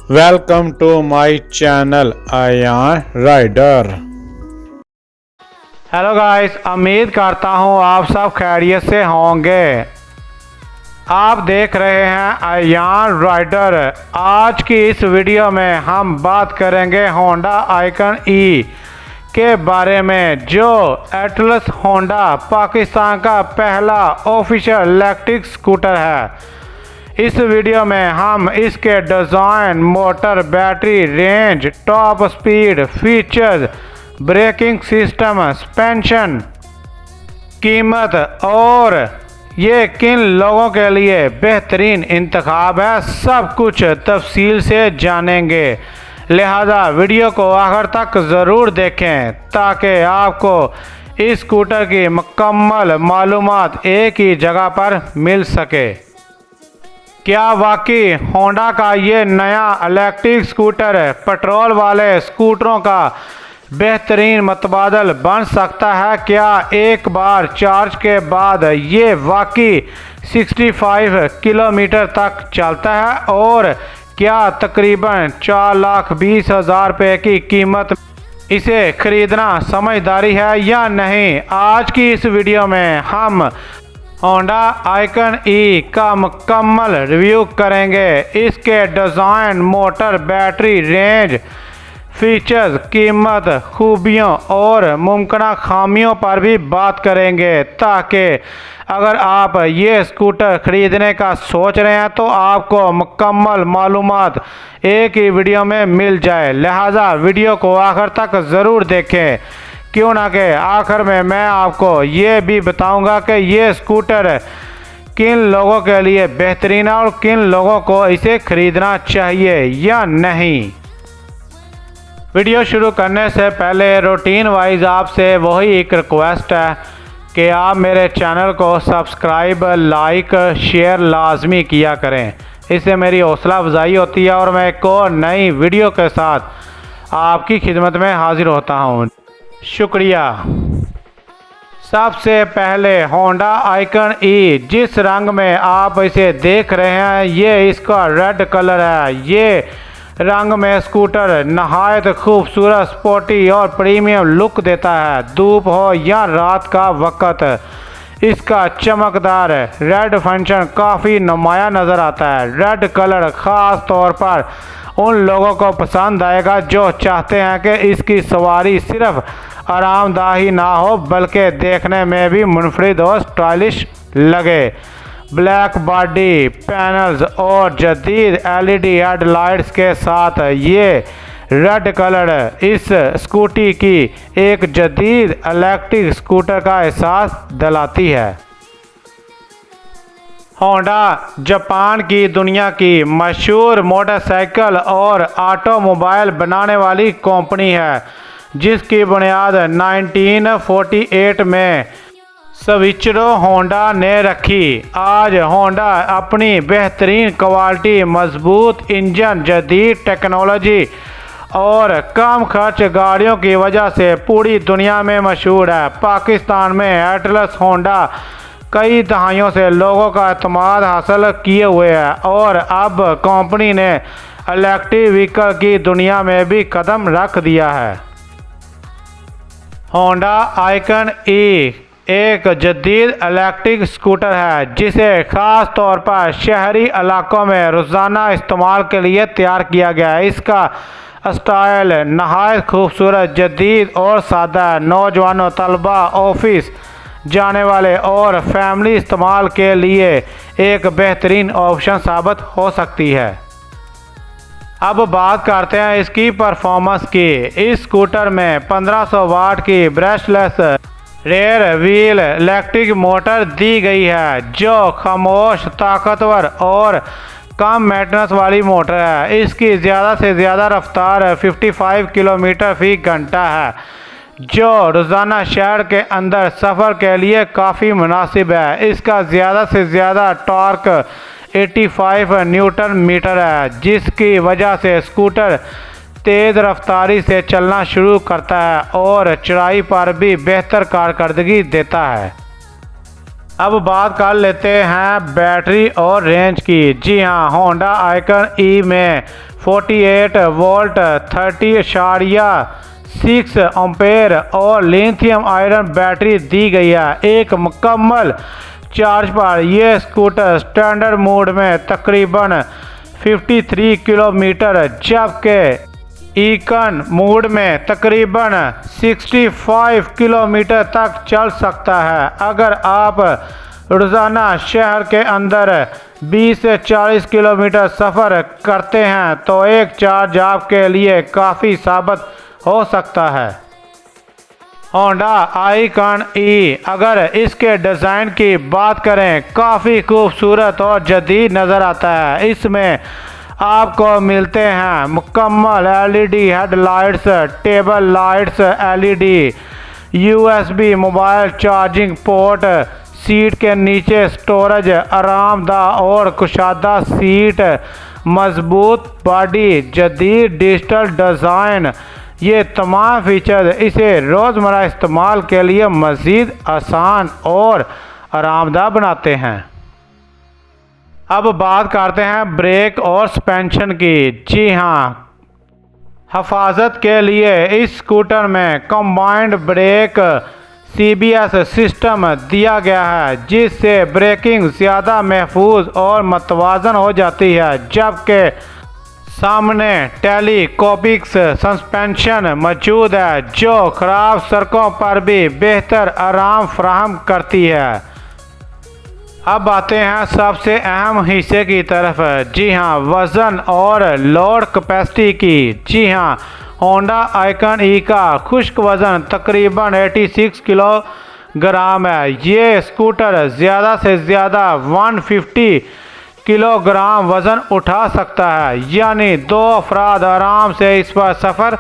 Welcome to my channel Aayan Rider. Hello guys, उम्मीद करता हूँ आप सब खैरियत से होंगे। आप देख रहे हैं आयान राइडर। आज की इस वीडियो में हम बात करेंगे होंडा आइकन ई के बारे में, जो एटलस होंडा पाकिस्तान का पहला ऑफिशियल इलेक्ट्रिक स्कूटर है। इस वीडियो में हम इसके design, motor, battery, range, top speed, features, braking system, suspension, कीमत और ये किन लोगों के लिए बेहतरीन इंतखाब है, सब कुछ तफसील से जानेंगे। लिहाजा वीडियो को आखिर तक ज़रूर देखें ताकि आपको इस स्कूटर की मुकम्मल मालूमात एक ही जगह पर मिल सके। क्या वाकई होंडा का ये नया इलेक्ट्रिक स्कूटर पेट्रोल वाले स्कूटरों का बेहतरीन मुतबादल बन सकता है? क्या एक बार चार्ज के बाद ये वाकई 65 किलोमीटर तक चलता है? और क्या तकरीबन 4,20,000 रुपये की कीमत इसे ख़रीदना समझदारी है या नहीं? आज की इस वीडियो में हम होंडा आइकन ई का मुकम्मल रिव्यू करेंगे। इसके design, motor, battery, range, features, कीमत, खूबियों और मुमकिन खामियों पर भी बात करेंगे, ताकि अगर आप ये स्कूटर ख़रीदने का सोच रहे हैं तो आपको मुकम्मल मालूमात एक ही वीडियो में मिल जाए। लिहाजा वीडियो को आखिर तक ज़रूर देखें, क्यों ना कि आखिर में मैं आपको ये भी बताऊंगा कि ये स्कूटर किन लोगों के लिए बेहतरीन है और किन लोगों को इसे ख़रीदना चाहिए या नहीं। वीडियो शुरू करने से पहले रूटीन वाइज आपसे वही एक रिक्वेस्ट है कि आप मेरे चैनल को सब्सक्राइब, लाइक, शेयर लाजमी किया करें। इससे मेरी हौसला अफजाई होती है और मैं एक और नई वीडियो के साथ आपकी खिदमत में हाजिर होता हूँ। शुक्रिया। सबसे पहले होंडा आइकन ई, जिस रंग में आप इसे देख रहे हैं ये इसका रेड कलर है। ये रंग में स्कूटर नहायत खूबसूरत, स्पोर्टी और प्रीमियम लुक देता है। धूप हो या रात का वक्त इसका चमकदार रेड फंक्शन काफ़ी नुमाया नज़र आता है। रेड कलर ख़ास तौर पर उन लोगों को पसंद आएगा जो चाहते हैं कि इसकी सवारी सिर्फ आरामदायी ना हो बल्कि देखने में भी मुनफरिद और स्टाइलिश लगे। ब्लैक बॉडी पैनल्स और जदीद एलईडी हेडलाइट्स के साथ ये रेड कलर इस स्कूटी की एक जदीद इलेक्ट्रिक स्कूटर का एहसास दिलाती है। होंडा जापान की दुनिया की मशहूर मोटरसाइकिल और ऑटोमोबाइल बनाने वाली कंपनी है, जिसकी बुनियाद 1948 में सविचरो होंडा ने रखी। आज होंडा अपनी बेहतरीन क्वालिटी, मजबूत इंजन, जदीद टेक्नोलॉजी और कम खर्च गाड़ियों की वजह से पूरी दुनिया में मशहूर है। पाकिस्तान में एटलस होंडा कई दहाइयों से लोगों का एतमाद हासिल किए हुए है और अब कंपनी ने इलेक्ट्रिक व्हीकल की दुनिया में भी कदम रख दिया है। होंडा आइकन ई एक जदीद इलेक्ट्रिक स्कूटर है जिसे ख़ास तौर पर शहरी इलाकों में रोज़ाना इस्तेमाल के लिए तैयार किया गया है। इसका स्टाइल नहायत खूबसूरत, जदीद और सादा है। नौजवानों, तलबा, ऑफिस जाने वाले और फैमिली इस्तेमाल के लिए एक बेहतरीन ऑप्शन साबित हो सकती है। अब बात करते हैं इसकी परफॉर्मेंस की। इस स्कूटर में 1500 वाट की brushless rear wheel electric motor दी गई है, जो खामोश, ताकतवर और कम मेंटेनेंस वाली मोटर है। इसकी ज़्यादा से ज़्यादा रफ्तार 55 किलोमीटर फी घंटा है, जो रोज़ाना शहर के अंदर सफ़र के लिए काफ़ी मुनासिब है। इसका ज़्यादा से ज़्यादा टॉर्क 85 न्यूटन मीटर है, जिसकी वजह से स्कूटर तेज़ रफ्तारी से चलना शुरू करता है और चढ़ाई पर भी बेहतर कारकर्दगी देता है। अब बात कर लेते हैं बैटरी और रेंज की। जी हाँ, होंडा आइकन ई में 48 वोल्ट 30.6 एम्पेयर और लिथियम आयरन बैटरी दी गई है। एक मुकम्मल चार्ज पर यह स्कूटर स्टैंडर्ड मोड में तकरीबन 53 किलोमीटर जबकि इकन मोड में तकरीबन 65 किलोमीटर तक चल सकता है। अगर आप रोज़ाना शहर के अंदर 20 से 40 किलोमीटर सफ़र करते हैं तो एक चार्ज आपके लिए काफ़ी साबित हो सकता है। होंडा आइकन ई, अगर इसके डिज़ाइन की बात करें, काफ़ी खूबसूरत और जदीद नज़र आता है। इसमें आपको मिलते हैं मुकम्मल LED headlights, table lights, LED, USB mobile charging port, seat के नीचे स्टोरेज, आरामदायक और कुशादा सीट, मजबूत बॉडी, जदीद डिजिटल डिज़ाइन। ये तमाम फीचर्स इसे रोज़मर्रा इस्तेमाल के लिए मज़ीद आसान और आरामदायक बनाते हैं। अब बात करते हैं ब्रेक और सस्पेंशन की। जी हाँ, हिफाजत के लिए इस स्कूटर में कंबाइंड ब्रेक सीबीएस सिस्टम दिया गया है जिससे ब्रेकिंग ज़्यादा महफूज और मतवाजन हो जाती है, जबकि सामने टेलीस्कोपिक सस्पेंशन मौजूद है जो ख़राब सड़कों पर भी बेहतर आराम फराहम करती है। अब आते हैं सबसे अहम हिस्से की तरफ। जी हाँ, वज़न और लोड कैपेसिटी की। जी हाँ, होंडा आइकन ई का खुश्क वज़न तकरीबन 86 किलोग्राम है। ये स्कूटर ज़्यादा से ज़्यादा 150 किलोग्राम वज़न उठा सकता है, यानी 2 अफराद आराम से इस पर सफ़र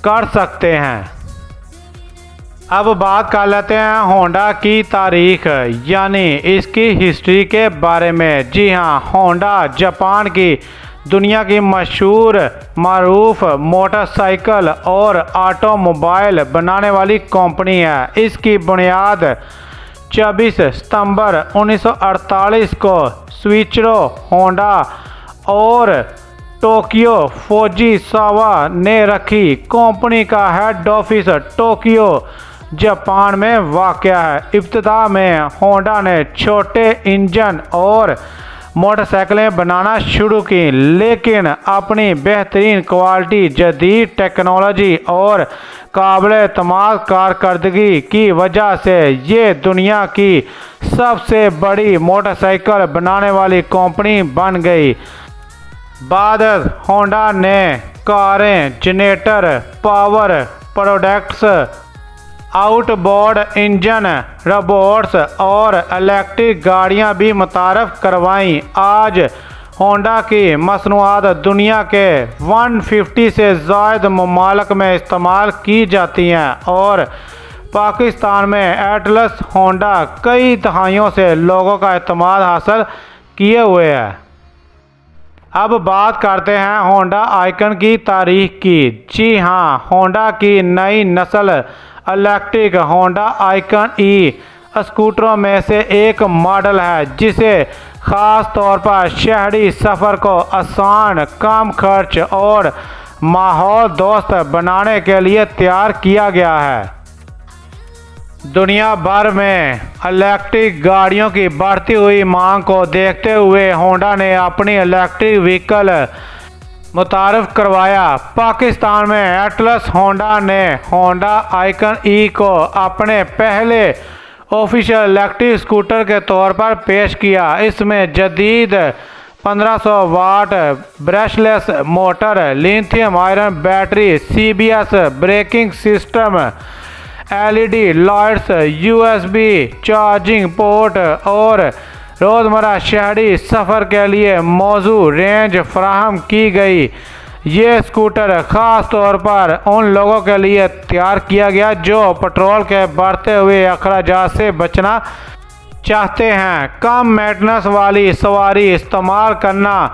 कर सकते हैं। अब बात कर लेते हैं होंडा की तारीख यानी इसकी हिस्ट्री के बारे में। जी हाँ, होंडा जापान की दुनिया की मशहूर मारूफ मोटरसाइकिल और ऑटोमोबाइल बनाने वाली कंपनी है। इसकी बुनियाद 24 सितंबर 1948 को सुइचिरो होंडा और टोक्यो फुजीसावा ने रखी। कंपनी का हेड ऑफिस टोक्यो जापान में वाक़या है। इब्तिदा में होंडा ने छोटे इंजन और मोटरसाइकिलें बनाना शुरू की, लेकिन अपनी बेहतरीन क्वालिटी, जदीद टेक्नोलॉजी और काबिल-ए-एतमाद कारकर्दगी की वजह से ये दुनिया की सबसे बड़ी मोटरसाइकिल बनाने वाली कंपनी बन गई। बाद होंडा ने कारें, generator, power products, outboard engine, robots और इलेक्ट्रिक गाड़ियां भी मुतारफ़ करवाईं। आज होंडा की मसनूआत दुनिया के 150 से ज़ायद ममालिक में इस्तेमाल की जाती हैं और पाकिस्तान में एटलस होंडा कई दहाइयों से लोगों का एतमाद हासिल किए हुए है। अब बात करते हैं होंडा आइकन की तारीख की। जी हाँ, होंडा की नई नस्ल इलेक्ट्रिक होंडा आइकन ई स्कूटरों में से एक मॉडल है जिसे ख़ास तौर पर शहरी सफ़र को आसान, कम खर्च और माहौल दोस्त बनाने के लिए तैयार किया गया है। दुनिया भर में इलेक्ट्रिक गाड़ियों की बढ़ती हुई मांग को देखते हुए होंडा ने अपनी इलेक्ट्रिक व्हीकल मुतारफ़ करवाया। पाकिस्तान में एटलस होंडा ने होंडा आइकन ई को अपने पहले ऑफिशियल इलेक्ट्रिक स्कूटर के तौर पर पेश किया। इसमें जदीद 1500 watt brushless motor, lithium iron battery, CBS braking system, LED lights, USB charging port और रोज़मर्रा शहरी सफ़र के लिए मौजू रेंज फराहम की गई। ये स्कूटर ख़ास तौर पर उन लोगों के लिए तैयार किया गया जो पेट्रोल के बढ़ते हुए अखराजात से बचना चाहते हैं, कम मेंटेनेंस वाली सवारी इस्तेमाल करना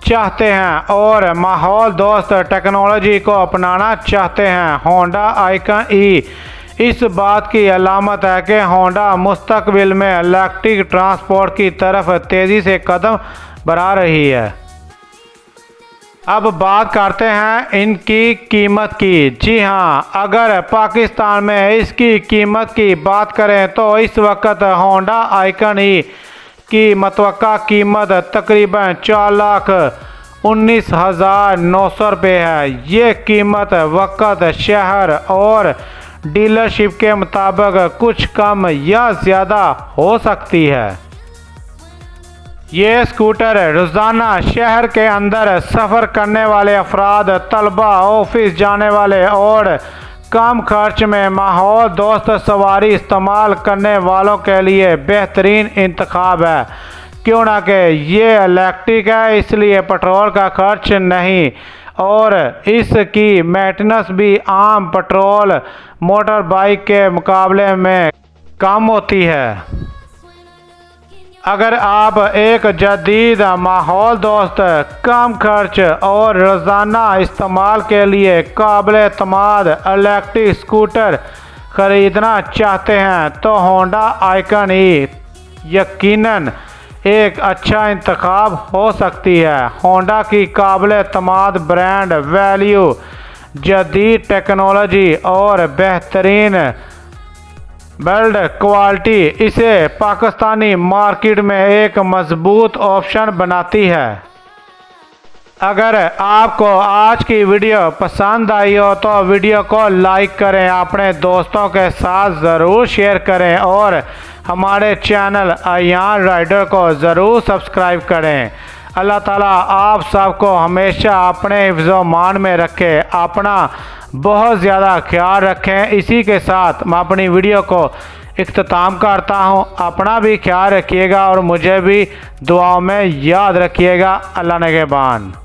चाहते हैं और माहौल दोस्त टेक्नोलॉजी को अपनाना चाहते हैं। होंडा आइकन ई इस बात की अलामत है कि होंडा मुस्तकबिल में इलेक्ट्रिक ट्रांसपोर्ट की तरफ तेज़ी से कदम बढ़ा रही है। अब बात करते हैं इनकी कीमत की। जी हाँ, अगर पाकिस्तान में इसकी कीमत की बात करें तो इस वक्त होंडा आइकन ही की मतवक्का कीमत तकरीबन 4,19,900 रुपये है। ये कीमत वक्त, शहर और डीलरशिप के मुताबिक कुछ कम या ज़्यादा हो सकती है। ये स्कूटर रोज़ाना शहर के अंदर सफ़र करने वाले अफराद, तलबा, ऑफिस जाने वाले और कम खर्च में माहौल दोस्त सवारी इस्तेमाल करने वालों के लिए बेहतरीन इंतखाब है। क्यों ना कि ये इलेक्ट्रिक है, इसलिए पेट्रोल का खर्च नहीं और इसकी मेंटेनेंस भी आम पेट्रोल मोटर बाइक के मुकाबले में कम होती है। अगर आप एक जदीद, माहौल दोस्त, कम खर्च और रोज़ाना इस्तेमाल के लिए काबिल एतमाद इलेक्ट्रिक स्कूटर ख़रीदना चाहते हैं तो होंडा आइकन ही यकीनन एक अच्छा इंतखाब हो सकती है। होंडा की काबिल एतमाद ब्रांड वैल्यू, जदीद टेक्नोलॉजी और बेहतरीन बिल्ड क्वालिटी इसे पाकिस्तानी मार्केट में एक मजबूत ऑप्शन बनाती है। अगर आपको आज की वीडियो पसंद आई हो तो वीडियो को लाइक करें, अपने दोस्तों के साथ ज़रूर शेयर करें और हमारे चैनल अयान राइडर को ज़रूर सब्सक्राइब करें। अल्लाह ताला आप सबको हमेशा अपने हिफ्ज़-ओ-मान में रखे, अपना बहुत ज़्यादा ख्याल रखें। इसी के साथ मैं अपनी वीडियो को इख्तिताम करता हूँ। अपना भी ख्याल रखिएगा और मुझे भी दुआओं में याद रखिएगा। अल्लाह निगहबान।